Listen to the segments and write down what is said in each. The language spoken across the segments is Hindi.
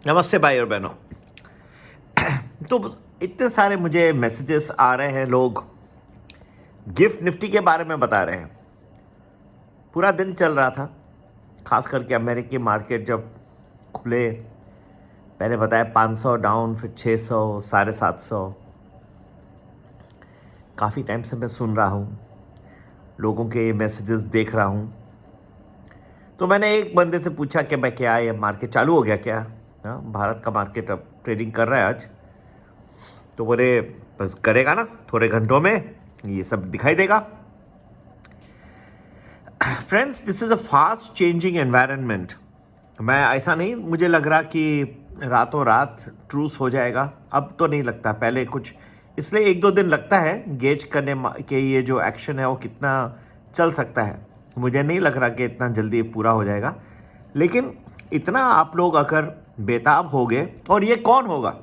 नमस्ते भाई और बहनों। तो इतने सारे मुझे मैसेजेस आ रहे हैं, लोग गिफ्ट निफ्टी के बारे में बता रहे हैं। पूरा दिन चल रहा था, खास करके अमेरिकी मार्केट जब खुले, पहले बताया 500 डाउन, फिर 600, 750। काफ़ी टाइम से मैं सुन रहा हूँ, लोगों के मैसेजेस देख रहा हूँ। तो मैंने एक बंदे से पूछा कि भाई क्या ये मार्केट चालू हो गया क्या? हाँ, भारत का मार्केट अब ट्रेडिंग कर रहा है आज। तो बोले बस करेगा ना, थोड़े घंटों में ये सब दिखाई देगा। Friends, this is a fast changing environment. मैं ऐसा नहीं, मुझे लग रहा कि रातों रात ट्रूस हो जाएगा, अब तो नहीं लगता। पहले कुछ इसलिए 1-2 दिन लगता है गेज करने के ये जो एक्शन है वो कितना चल सकता है। मुझे नहीं लग रहा कि इतना जल्दी पूरा हो जाएगा, लेकिन इतना आप लोग अगर बेताब हो गए, और ये कौन होगा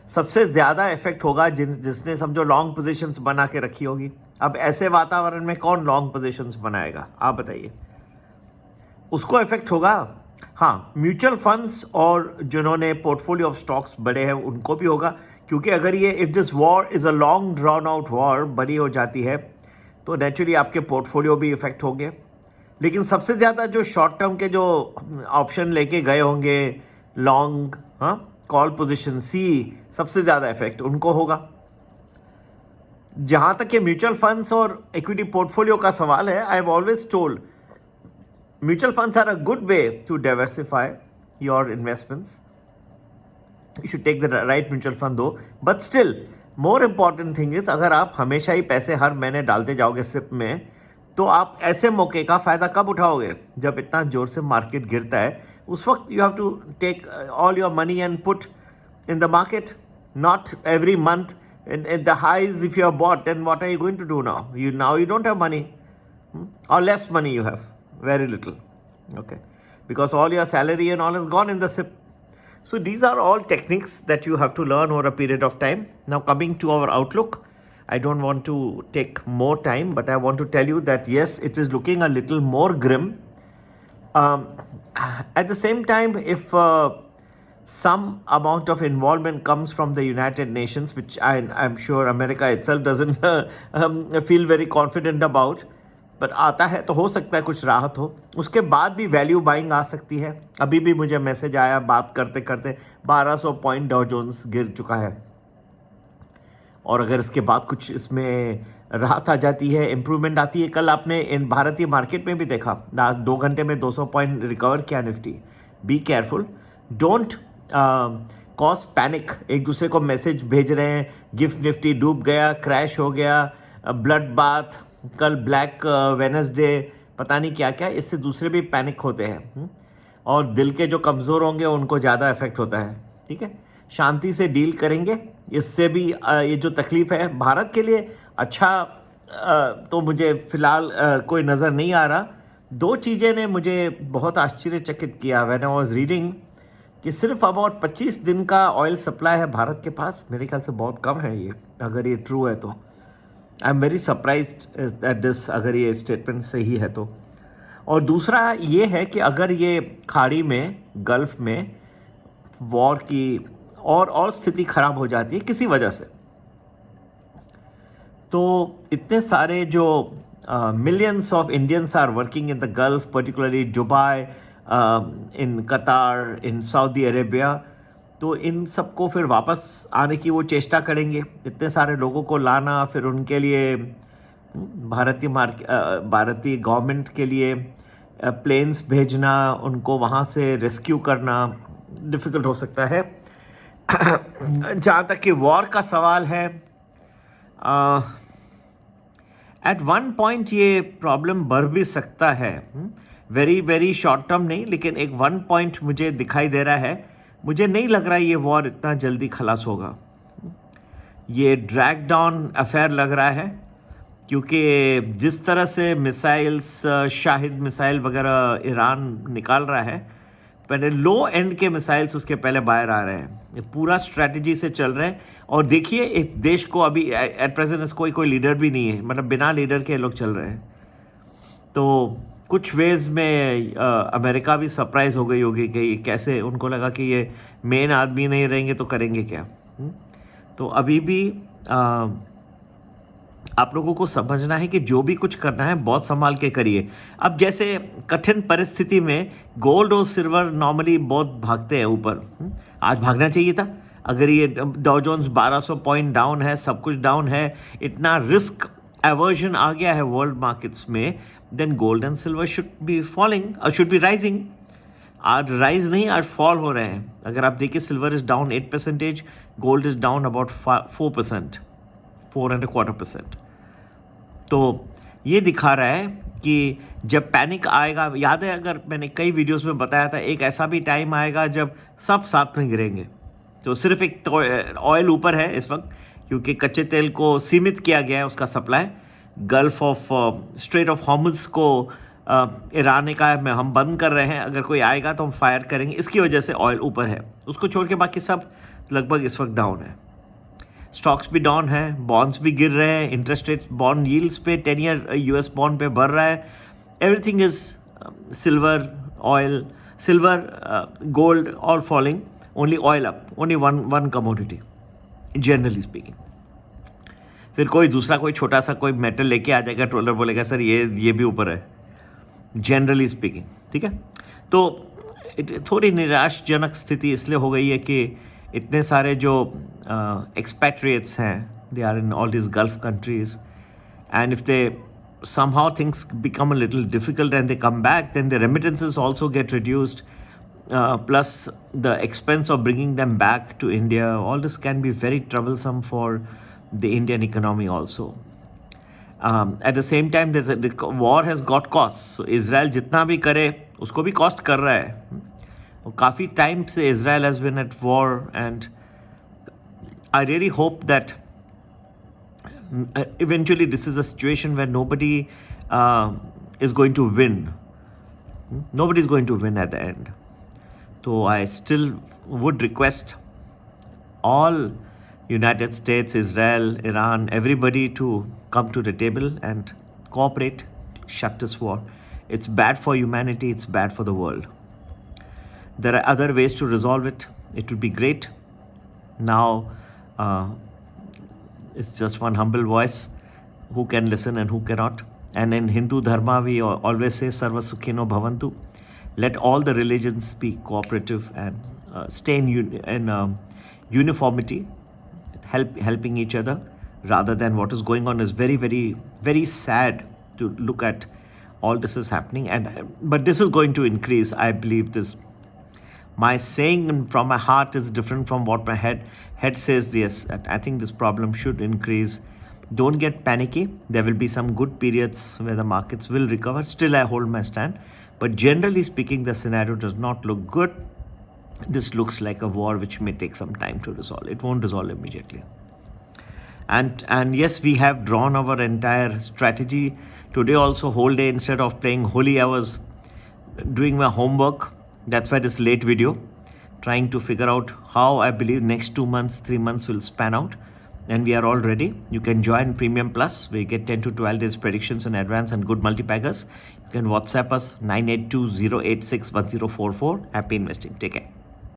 सबसे ज़्यादा इफेक्ट होगा? जिसने समझो लॉन्ग पोजीशंस बना के रखी होगी। अब ऐसे वातावरण में कौन लॉन्ग पोजीशंस बनाएगा, आप बताइए? उसको इफेक्ट होगा। हाँ, म्यूचुअल फंड्स और जिन्होंने पोर्टफोलियो ऑफ स्टॉक्स बड़े हैं उनको भी होगा, क्योंकि अगर ये if this war is a long drawn out war बड़ी हो जाती है तो नेचुरली आपके पोर्टफोलियो भी इफेक्ट होंगे। लेकिन सबसे ज़्यादा जो शॉर्ट टर्म के जो ऑप्शन लेके गए होंगे लॉन्ग, हाँ, कॉल पोजीशन सी, सबसे ज़्यादा इफेक्ट उनको होगा। जहाँ तक ये म्यूचुअल फंड्स और इक्विटी पोर्टफोलियो का सवाल है, I have always told mutual funds are a good way to diversify your investments. You should take the right mutual fund though, but still more important thing is अगर आप हमेशा ही पैसे हर महीने डालते जाओगे सिप में, तो आप ऐसे मौके का फ़ायदा कब उठाओगे? जब इतना ज़ोर से मार्केट गिरता है, उस वक्त you have to take all your money and put in the market, not every month. And the highs, if you have bought, then what are you going to do now? You don't have money, or less money you have, very little, okay, because all your salary and all is gone in the SIP. So these are all techniques that you have to learn over a period of time. Now coming to our outlook, I don't want to take more time, but I want to tell you that yes, it is looking a little more grim. At the same time, if some amount of involvement comes from the United Nations, which I'm sure America itself doesn't feel very confident about, but आता है तो हो सकता है कुछ राहत हो, उसके बाद भी वैल्यू बाइंग आ सकती है। अभी भी मुझे मैसेज आया बात करते करते 1200 पॉइंट डाउ जोन्स गिर चुका है, और अगर इसके बाद कुछ इसमें राहत आ जाती है, इम्प्रूवमेंट आती है। कल आपने इन भारतीय मार्केट में भी देखा, 2 घंटे में 200 पॉइंट रिकवर किया Nifty. Be careful, don't cause panic. एक दूसरे को मैसेज भेज रहे हैं गिफ्ट निफ्टी डूब गया, क्रैश हो गया, ब्लड बाथ, कल ब्लैक वेडनेसडे, पता नहीं क्या क्या, इससे दूसरे भी पैनिक होते हैं। और दिल के जो कमज़ोर होंगे उनको ज़्यादा इफेक्ट होता है। ठीक है, शांति से डील करेंगे। इससे भी ये जो तकलीफ़ है भारत के लिए अच्छा तो मुझे फ़िलहाल कोई नज़र नहीं आ रहा। 2 चीज़ें ने मुझे बहुत आश्चर्यचकित किया व्हेन आई वाज रीडिंग कि सिर्फ अबाउट 25 दिन का ऑयल सप्लाई है भारत के पास। मेरे ख्याल से बहुत कम है ये, अगर ये ट्रू है तो। I am very surprised at this, अगर ये स्टेटमेंट सही है तो। और दूसरा ये है कि अगर ये खाड़ी में, गल्फ़ में वॉर की और स्थिति ख़राब हो जाती है किसी वजह से, तो इतने सारे जो millions of Indians are working in the Gulf, particularly Dubai, in Qatar, in Saudi Arabia, तो इन सबको फिर वापस आने की वो चेष्टा करेंगे। इतने सारे लोगों को लाना, फिर उनके लिए भारतीय गवर्नमेंट के लिए प्लेन्स भेजना, उनको वहाँ से रेस्क्यू करना डिफ़िकल्ट हो सकता है। जहाँ तक कि वॉर का सवाल है, एट वन पॉइंट ये प्रॉब्लम बढ़ भी सकता है। वेरी वेरी शॉर्ट टर्म नहीं, लेकिन एक 1 पॉइंट मुझे दिखाई दे रहा है। मुझे नहीं लग रहा है ये वॉर इतना जल्दी खलास होगा। ये ड्रैग डाउन अफेयर लग रहा है, क्योंकि जिस तरह से मिसाइल्स, शाहिद मिसाइल वगैरह ईरान निकाल रहा है, पहले लो एंड के मिसाइल्स उसके पहले बाहर आ रहे हैं। ये पूरा स्ट्रैटेजी से चल रहे हैं। और देखिए, एक देश को अभी एट प्रेजेंट कोई लीडर भी नहीं है, मतलब बिना लीडर के लोग चल रहे हैं। तो कुछ वेज में अमेरिका भी सरप्राइज हो गई होगी कि कैसे, उनको लगा कि ये मेन आदमी नहीं रहेंगे तो करेंगे क्या। तो अभी भी आप लोगों को समझना है कि जो भी कुछ करना है बहुत संभाल के करिए। अब जैसे कठिन परिस्थिति में गोल्ड और सिल्वर नॉर्मली बहुत भागते हैं ऊपर, आज भागना चाहिए था। अगर ये डॉ जोन्स 1200 पॉइंट डाउन है, सब कुछ डाउन है, इतना रिस्क एवर्जन आ गया है वर्ल्ड मार्केट्स में, then gold and silver should be falling और शुड बी राइजिंग। आज राइज नहीं, आज फॉल हो रहे हैं। अगर आप देखिए silver is down 8%, gold is down about 4%, 4.25%। तो ये दिखा रहा है कि जब पैनिक आएगा, याद है अगर मैंने कई वीडियोस में बताया था, एक ऐसा भी टाइम आएगा जब सब साथ में गिरेंगे। तो सिर्फ एक ऑयल ऊपर है इस वक्त, क्योंकि कच्चे तेल को सीमित किया गया है उसका supply. Gulf of straight of Hormuz को ईरान ने कहा है हम बंद कर रहे हैं, अगर कोई आएगा तो हम फायर करेंगे। इसकी वजह से ऑयल ऊपर है, उसको छोड़ के बाकी सब लगभग इस वक्त डाउन है। स्टॉक्स भी डाउन है, बॉन्ड्स भी गिर रहे हैं, इंटरेस्ट रेट बॉन्ड यील्ड्स पे 10 ईयर यूएस बॉन्ड पे बढ़ रहा है। Everything is silver, oil, silver, gold all falling, only oil up, only one commodity generally speaking. फिर कोई दूसरा कोई छोटा सा कोई मेटल लेके आ जाएगा, ट्रोलर बोलेगा सर ये भी ऊपर है, जनरली स्पीकिंग। ठीक है, तो थोड़ी निराशजनक स्थिति इसलिए हो गई है कि इतने सारे जो एक्सपैट्रिएट्स हैं, they are in all this gulf countries, and if they somehow things become a little difficult and they come back, then the remittances also get reduced, plus the expense of bringing them back to India. All this can be very troublesome for the Indian economy also. At the same time, the war has got costs. So Israel जितना भी करे उसको भी cost कर रहा है। काफ़ी टाइम से Israel has been at war, and I really hope that eventually this is a situation where nobody is going to win. Nobody is going to win at the end. So I still would request all United States, Israel, Iran, everybody to come to the table and cooperate, shut this war. It's bad for humanity, it's bad for the world. There are other ways to resolve it. It would be great. Now, it's just one humble voice who can listen and who cannot. And in Hindu Dharma, we always say Sarva Sukhino Bhavantu. Let all the religions be cooperative and stay in uniformity, helping each other, rather than what is going on is very, very, very sad to look at. All this is happening, but this is going to increase. I believe this. My saying from my heart is different from what my head says. Yes, I think this problem should increase. Don't get panicky. There will be some good periods where the markets will recover. Still, I hold my stand. But generally speaking, the scenario does not look good. This looks like a war which may take some time to resolve. It won't resolve immediately. And yes, we have drawn our entire strategy. Today also, whole day, instead of playing holy, I was doing my homework. That's why this late video, trying to figure out how I believe next 2 months, 3 months will span out. And we are all ready. You can join Premium Plus, where you get 10 to 12 days predictions in advance and good multi-packers. You can WhatsApp us 982-086-1044. Happy investing. Take care.